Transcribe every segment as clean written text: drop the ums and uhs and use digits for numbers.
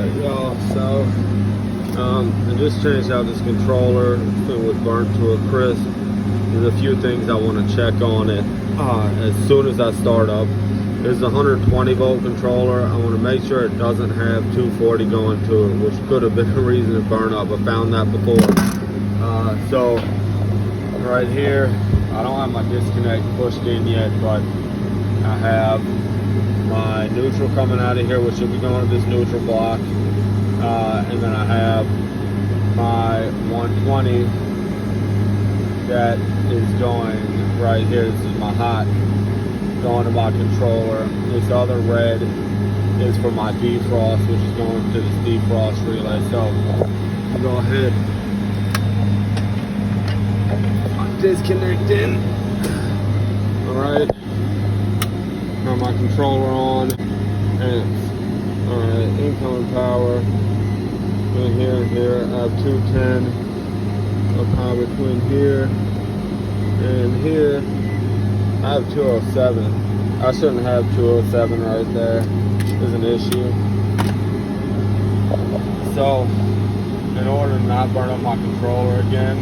Alright y'all, so I just changed out this controller. It was burnt to a crisp. There's a few things I want to check on it as soon as I start up. This is a 120 volt controller. I want to make sure it doesn't have 240 going to it, which could have been a reason to burn up. I found that before. So right here, I don't have my disconnect pushed in yet, but I have my neutral coming out of here, which should be going to this neutral block. And then I have my 120 that is going right here. This is my hot going to my controller. This other red is for my defrost, which is going to this defrost relay. So I'll go ahead, disconnect in. Alright, turn my controller on, and alright, incoming power. In here and here, I have 210 of power between here and here. I have 207. I shouldn't have 207 right there. There's an issue. So, in order to not burn up my controller again,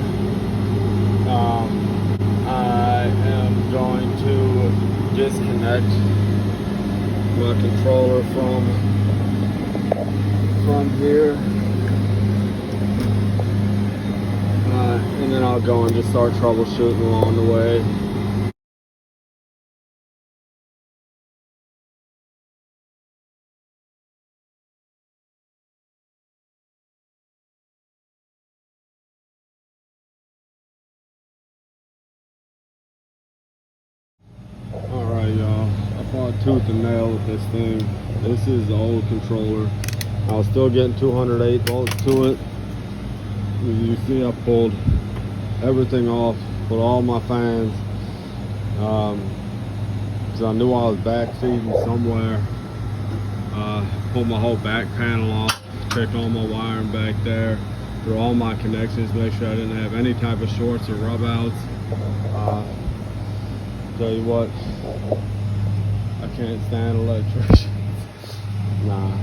I am going to disconnect my controller from here. And then I'll go and just start troubleshooting along the way. Alright y'all, I fought tooth and nail with this thing. This is the old controller. I was still getting 208 volts to it. As you see, I pulled everything off, put all my fans, because I knew I was back feeding somewhere. Pulled my whole back panel off, checked all my wiring back there, through all my connections, make sure I didn't have any type of shorts or rub outs. Tell you what, I can't stand electricians. Nah.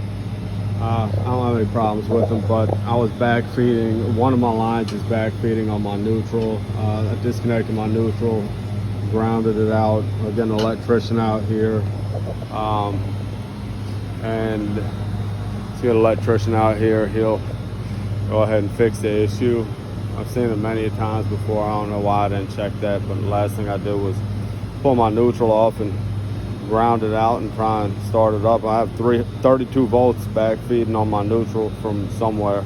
I don't have any problems with them, but I was back feeding. One of my lines is back feeding on my neutral. I disconnected my neutral, grounded it out. I'll get an electrician out here, and let's get an electrician out here. He'll go ahead and fix the issue. I've seen it many times before. I don't know why I didn't check that, but the last thing I did was pull my neutral off and ground it out and try and start it up. I have 32 volts back feeding on my neutral from somewhere,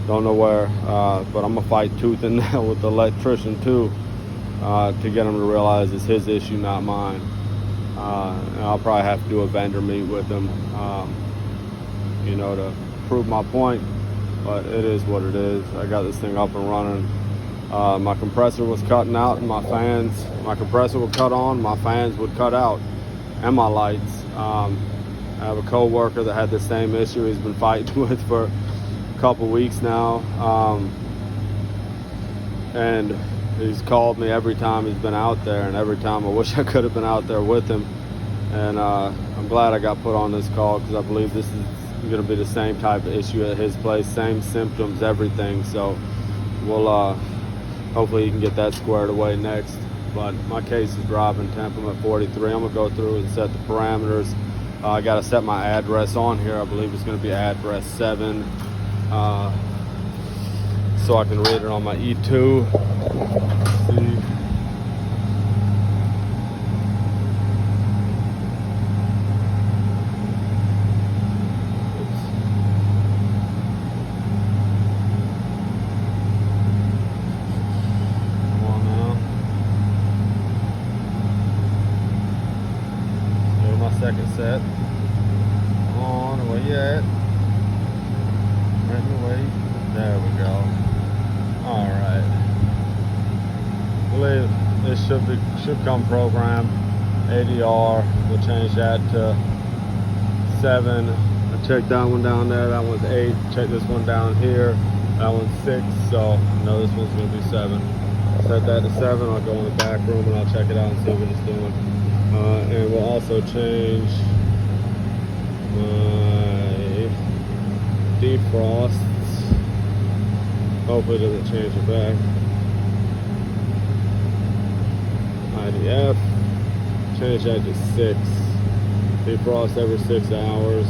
don't know where, but I'm gonna fight tooth and nail with the electrician too, to get him to realize it's his issue, not mine. And I'll probably have to do a vendor meet with him, you know, to prove my point, but it is what it is. I got this thing up and running. My compressor was cutting out and my compressor would cut on, my fans would cut out, and my lights. I have a co-worker that had the same issue he's been fighting with for a couple weeks now, and he's called me every time he's been out there, and every time I wish I could have been out there with him. And I'm glad I got put on this call, because I believe this is going to be the same type of issue at his place, same symptoms, everything. So we'll hopefully you can get that squared away next. But my case is driving temp. I'm at 43. I'm gonna go through and set the parameters. I gotta set my address on here. I believe it's gonna be address 7, so I can read it on my E2. See. Second set on, where you at? Right away. There we go. All right. I believe this should come programmed. ADR. We'll change that to 7. I checked that one down there. That one's 8. Check this one down here. That one's 6. So I know this one's gonna be 7. Set that to 7. I'll go in the back room and I'll check it out and see what it's doing. And we'll also change my defrost. Hopefully it doesn't change it back. IDF. Change that to 6. Defrost every 6 hours.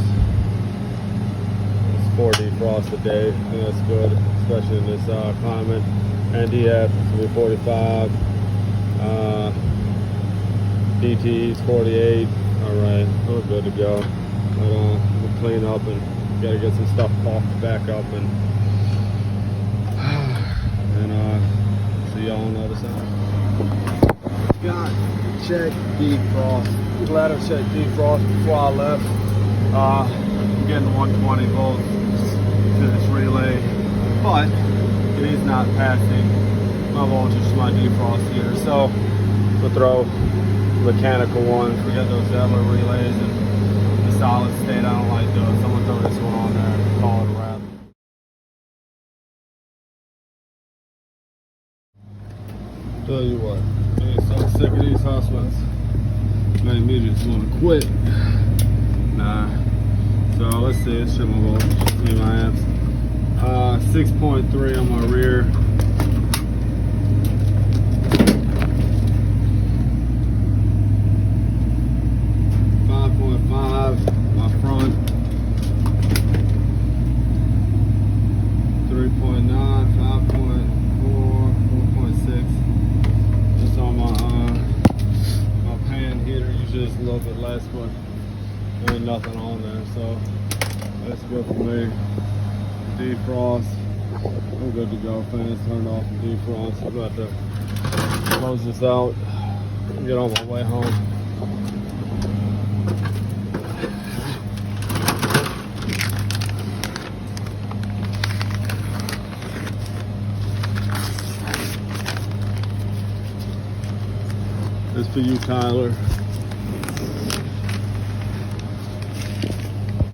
It's 4 defrost a day, and that's good, especially in this climate. NDF is 45. DT is 48. Alright, we're good to go. But we'll clean up and gotta get some stuff caulked back up and see y'all on the other side. Got to check defrost. Glad I checked defrost before I left. I'm getting 120 volts to this relay, but it is not passing my voltage to my defrost here. So we'll throw mechanical ones. We got those Zeller relays in the solid state. I don't like those. So I'm gonna throw this one on there and call it a wrap. Tell you what, I'm so sick of these Hussmanns. Made me just want to quit. Nah. So let's see, let's check my voltage, see my amps. 6.3 on my rear. 5.5 my front. 3.9, 5.4, 4.6. Just on my pan heater, usually it's a little bit less, but there ain't nothing on there, so that's good for me. Defrost, we're good to go. Fans turned off and defrost. I'm about to close this out and get on my way home. This for you, Tyler.